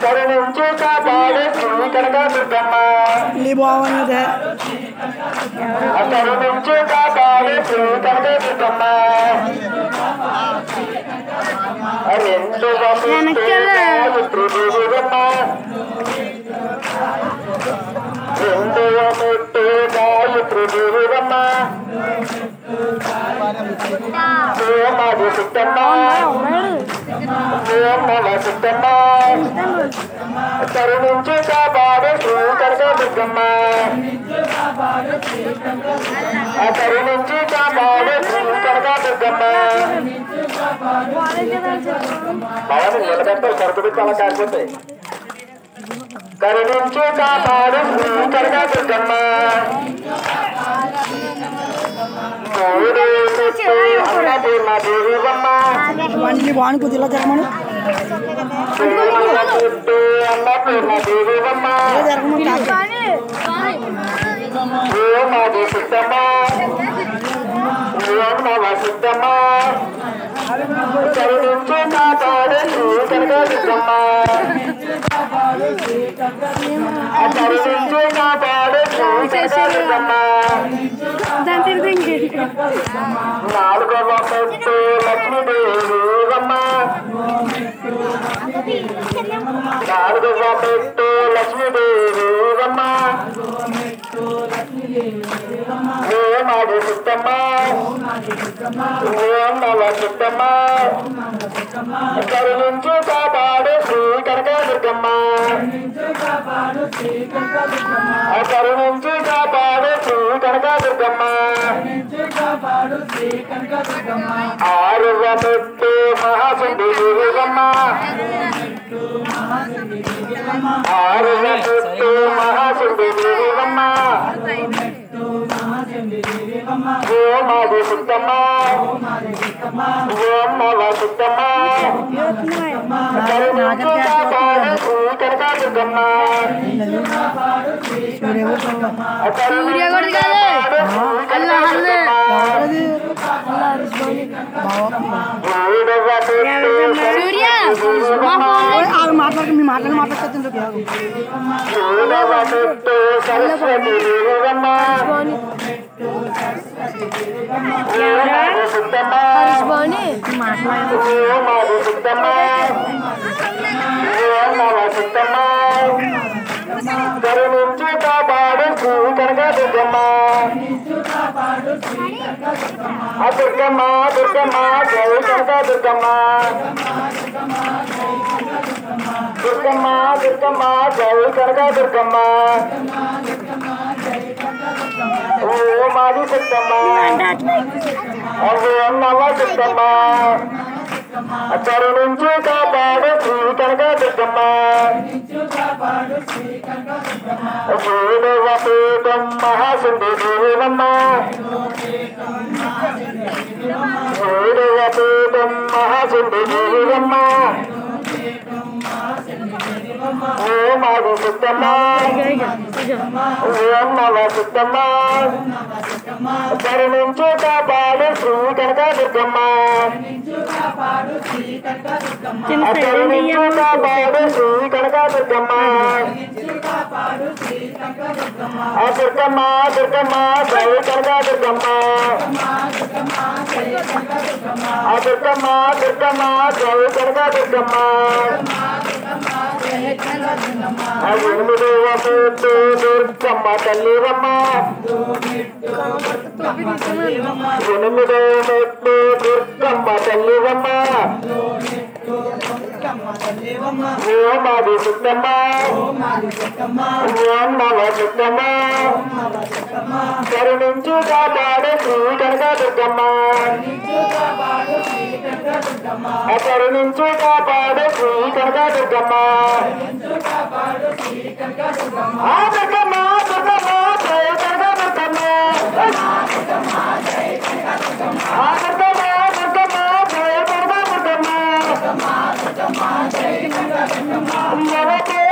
కరుణించు కాపాడు శ్రీ కనకదుర్గమ్మ కరుణించు కాపాడు శ్రీ కనకదుర్గమ్మ రెండు మెట్టు గాయత్రి దేవమ్మ మాది సిద్ధమ్మ సిద్ధమ్మ కరుణించు కాపాడు శ్రీ కనకదుర్గమ్మ కరుణించు కాపాడు శ్రీ కనకదుర్గమ్మ బాగా నిలబెట్టారు సరుకులు చాలా కాకపోతాయి కరుణించు కాపాడు శ్రీ కనకదుర్గమ్మ అన్నపూర్ణ దేవమ్మ కొద్దిలా జరగమని అన్నపూర్ణ దేవమ్మ మాది సిద్ధమ్మ సిద్ధమ్మ కరుణించు కాపాడు శ్రీ కనకదుర్గమ్మ కరుణించు కాపాడు శ్రీ కనకదుర్గమ్మ నాలుగవ పెట్టు లక్ష్మీదేవమ్మ నాలుగవ పెట్టు లక్ష్మీదేవమ్మ మాది సిద్ధమ్మ సిద్ధమ్మ కరుణించు కాపాడు శ్రీ కనకదుర్గమ్మ కరుణించు కాపాడు శ్రీ కనకదుర్గమ్మ ఆరువ మెట్టు మహాసుండి దేవమ్మ ఆరువ మెట్టు మహాసుండి దేవమ్మ మాది సిద్ధమ్మ సిద్ధమ్మ కరుణించు కాపాడు శ్రీ కనకదుర్గమ్మ సరస్వతి దేవమ్మ మాది సిద్ధమ్మ సిద్ధమ్మ కరుణించు కాపాడు శ్రీ కనకదుర్గమ్మ దుర్గమ్మ దుర్గమ్మ జై కనకదుర్గమ్మ దుర్గమ్మ దుర్గమ్మ జై కనకదుర్గమ్మ మాది సిద్ధమ్మ సిద్ధమ్మ కరుణించు కాపాడు శ్రీ కనకదుర్గమ్మ ఏడవ పీఠం మహాసుండి దేవమ్మ ఏడవ పీఠం మహాసుండి దేవమ్మ మాది సిద్ధమ్మ సిద్ధమ్మ కరుణించు కాపాడు శ్రీ కనకదుర్గమ్మ కరుణించు కాపాడు శ్రీ కనకదుర్గమ్మ దుర్గమ్మ దుర్గమ్మ జై కనకదుర్గమ్మ దుర్గమ్మ దుర్గమ్మ జై కనకదుర్గమ్మ ఎనిమిదవ పెట్టు దుర్గమ్మ తల్లివమ్మ ఎనిమిదవ పెట్టు దుర్గమ్మ తల్లివమ్మ మాది సిద్ధమ్మ సిద్ధమ్మ కరుణించు కాపాడు శ్రీ కనకదుర్గమ్మ కరుణించు కాపాడు శ్రీ కనకదుర్గమ్మ దుర్గమ్మ దుర్గమ్మ జయ కనకదుర్గమ్మ దుర్గమ్మ దుర్గమ్మ జయ కనకదుర్గమ్మ నవకోటమ్మ